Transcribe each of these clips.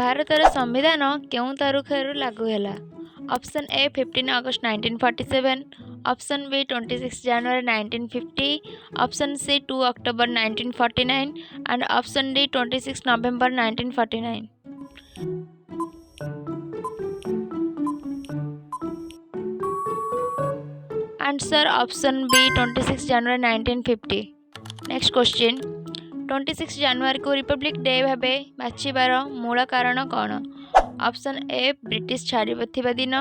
ଭାରତର ସମ୍ବିଧାନ କେଉଁ ତାରିଖରୁ ଲାଗୁ ହେଲା? Option A 15 August 1947, option B 26 January 1950, option C 2 October 1949 and option D 26 November 1949। Answer option B 26 January 1950। Next question 26 जनवरी को रिपब्लिक डे भावे बाछिबार मूल कारण कौन? ऑप्शन ए ब्रिटिश छाड़िबा दिन,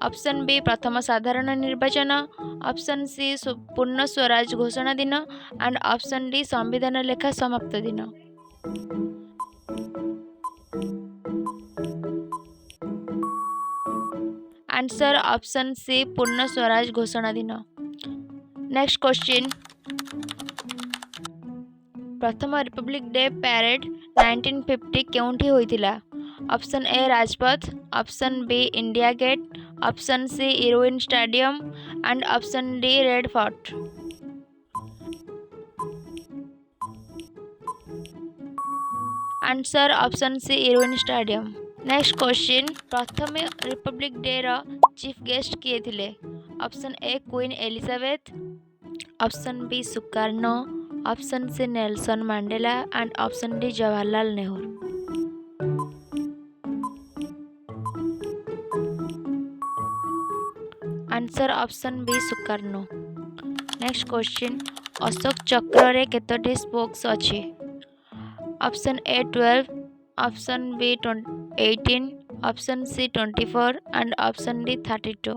ऑप्शन बी प्रथम साधारण निर्वाचन, ऑप्शन सी पूर्ण स्वराज घोषणा दिन एंड ऑप्शन डी संविधान लेखा समाप्त दिन। आंसर ऑप्शन सी पूर्ण स्वराज घोषणा दिन। नेक्स्ट क्वेश्चन प्रथम रिपब्लिक डे पैरेड 1950 केउंठी होइतिला? Option A Rajpath, option B India Gate, option C Irwin Stadium and option D Red Fort. Answer option C Irwin Stadium. Next question प्रथम रिपब्लिक डे रो chief guest किए थिले? Option A Queen Elizabeth, option B Sukarno, option C Nelson Mandela and option D Jawaharlal Nehru. Answer option B Sukarno. Next question Ashok Chakra रे केतोटी spokes अछि? Option A 12, option B 18, option C 24 and option D 32।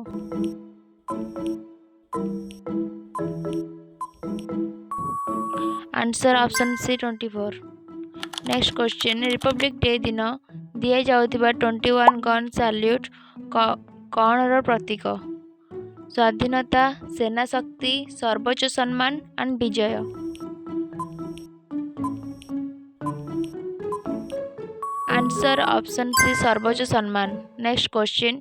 Answer option C 24। Next question Republic day दिन दिए जाउथिबा 21 gun salute कौन रो प्रतीक? स्वाधीनता, सेना शक्ति, सर्वोच्च सम्मान एंड विजय। आंसर ऑप्शन सी सर्वोच्च सम्मान। Next question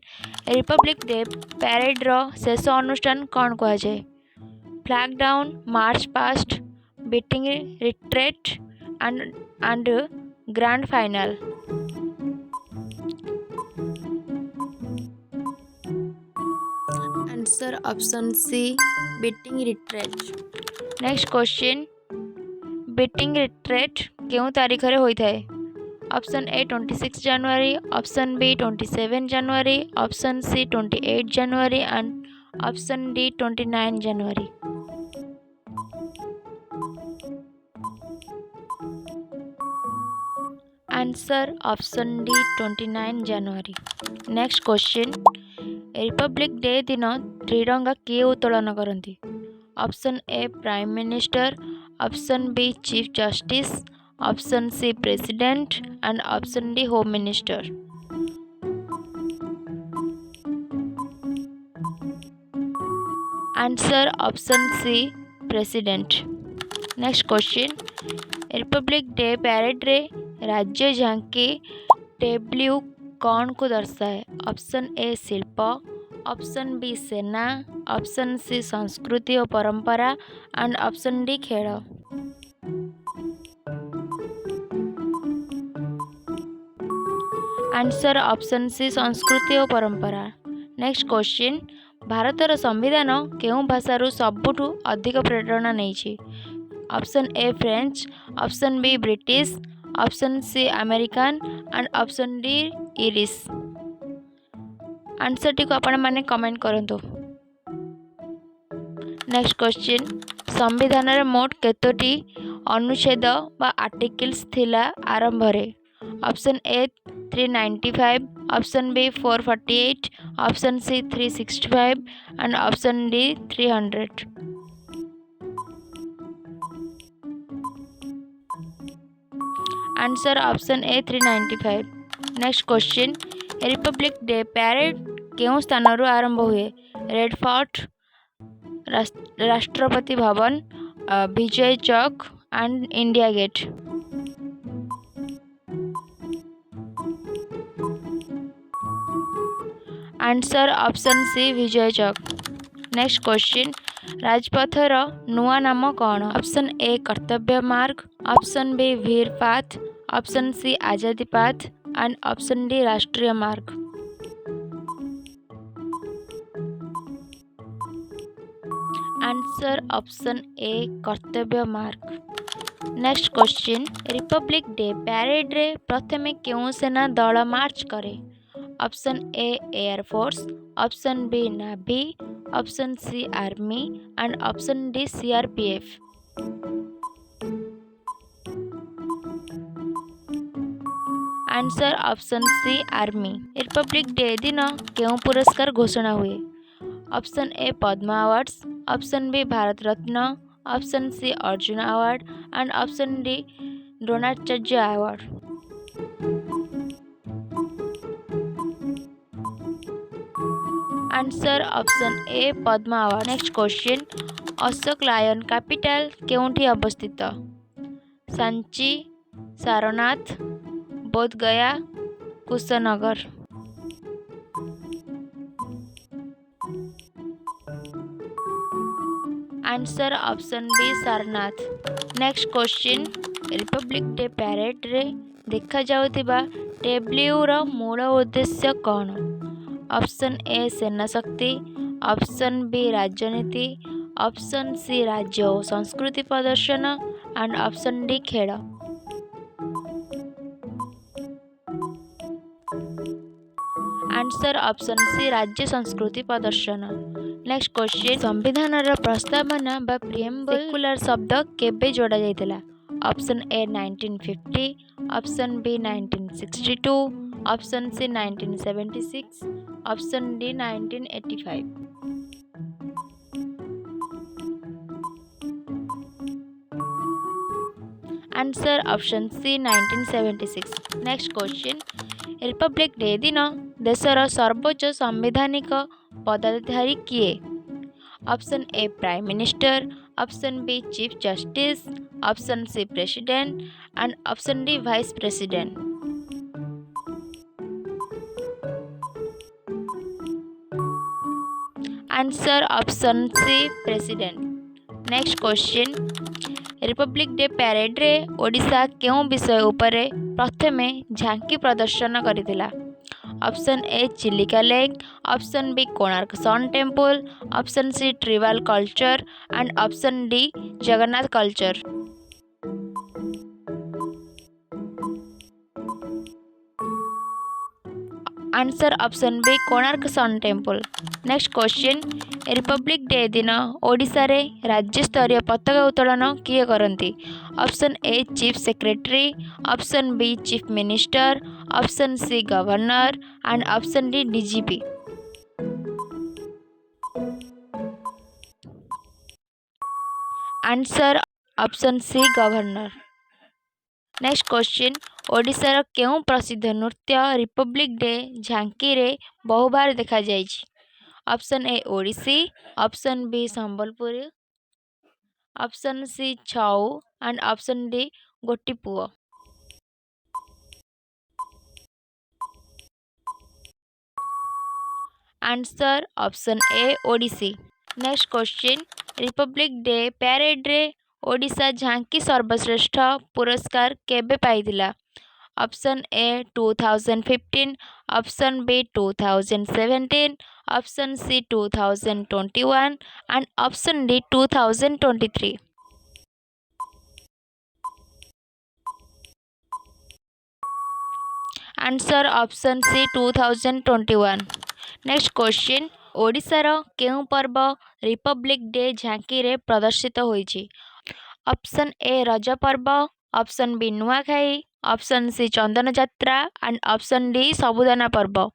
Republic day parade रो शेष अनुष्ठान कौन कह जाए? Flag down, march past, beating retreat and grand finale. Answer option C beating retreat. Next question beating retreat केउं तारीख रे होई थाए? ऑप्शन ए 26 जनवरी, ऑप्शन बी 27 जनवरी, ऑप्शन सी 28 जनवरी एंड ऑप्शन डी 29 जनवरी। आंसर ऑप्शन डी 29 जनवरी। नेक्स्ट क्वेश्चन रिपब्लिक डे दिन त्रिरंगा किए उत्तोलन करती? Option A prime minister, option B chief justice, option C president and option D home minister. Answer option C president. Next question Republic day parade रे राज्य झांकी Tableau कौन को दर्शाए? ऑप्शन ए शिल्प, ऑप्शन बी सेना, ऑप्शन सी संस्कृति और परंपरा एंड ऑप्शन डी खेल। आंसर ऑप्शन सी संस्कृति और परंपरा। नेक्स्ट क्वेश्चन भारतर संविधान केउं भाषारू सबुठु अधिक प्रेरणा नहीं? Option A French, option B British, option C American and option D Irish. Answer टी को आपण माने कमेंट करंतु। नेक्स्ट क्वेश्चन संविधान रे मोट केतोटी अनुच्छेद बा आर्टिकल्स थिला आरंभ रे? Option A 395, option B 448, option C 365 and option D 300। Answer option A 395। Next question Republic day parade केउं स्थान आरंभ हुए? Red Fort, Rashtrapati Bhavan, Vijay Chowk and India Gate. Answer option C Vijay Chowk. Next question राजपथर नुआ नाम कौन? Option A Kartavya Marg, option B Veer Path, option C Azadi Path and option D राष्ट्रीय मार्ग। Answer option A Kartavya Marg. Next question Republic day parade रे प्रथमे केउं सेना दल मार्च करे? Option A air force, option B navy, option C army and option D CRPF. Answer option C army. Republic day दिन केउं पुरस्कार घोषणा हुए? Option A Padma awards, option B Bharat Ratna, option C Arjuna award and option D Dronacharya award. Answer option A Padma award. Next question Ashoka lion capital केउंठी अवस्थित? Sanchi, Sarnath, Bodh Gaya, Kushinagar. Answer option B Sarnath. Next question Republic day parade रे देखा जाउतिबा Tableau रो मूल उद्देश्य कौन? ऑप्शन ए सेना शक्ति, ऑप्शन बी राजनीति, ऑप्शन सी राज्य और संस्कृति प्रदर्शन एंड ऑप्शन डी खेल। आंसर ऑप्शन सी राज्य संस्कृति प्रदर्शन। नेक्स्ट क्वेश्चन संविधान प्रस्तावना बा प्रिएम्बल सेक्युलर शब्द केबे जोड़ा जाइतिला? Option A 1950, option B 1962, option C 1976, option D 1985। Answer option C 1976। Next question Republic day दिन देशर सर्वोच्च संवैधानिक पदाधिकारी किए? Option A prime minister, option B chief justice, option C president and option D vice president. Answer option C president. Next question Republic day parade रे ओडिशा केउं विषय उपरे प्रथमे झांकी प्रदर्शन करितिला? Option A Chilika lake, option B Konark sun temple, option C tribal culture and option D Jagannath culture. Answer option B Konark sun temple. Next question Republic day दिन ओडिशा रे राज्य स्तरीय पताका उत्तोलन किए करती? Option A chief secretary, option B chief minister, option C governor and option D DGP. Answer option C governor. Next question ओडिशार केउं प्रसिद्ध नृत्य रिपब्लिक डे झांकी रे बहुबार देखा जाइछि? Option A Odissi, option B Sambalpuri, option C Chhau and option D Gotipua. Answer option A Odissi. Next question Republic day parade रे ओडिशा झांकी सर्वश्रेष्ठ पुरस्कार केबे पाइतिला? Option A 2015, option B 2017, option C 2021 and option D 2023। Answer option C 2021। Next question ओडिशार केउं पर्व Republic day झांकी रे प्रदर्शित होइछि? Option A Raja Parba, option B Nuakhai, option C Chandan Yatra and option D Sabudana Parba.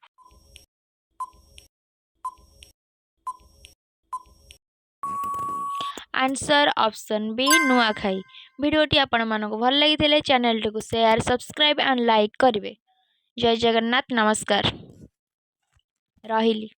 Answer option B Nuakhai. वीडियोटी आपण मानक भल लगी चैनल टी को शेयर सब्सक्राइब एंड लाइक करेंगे। जय जगन्नाथ, नमस्कार, रहिली।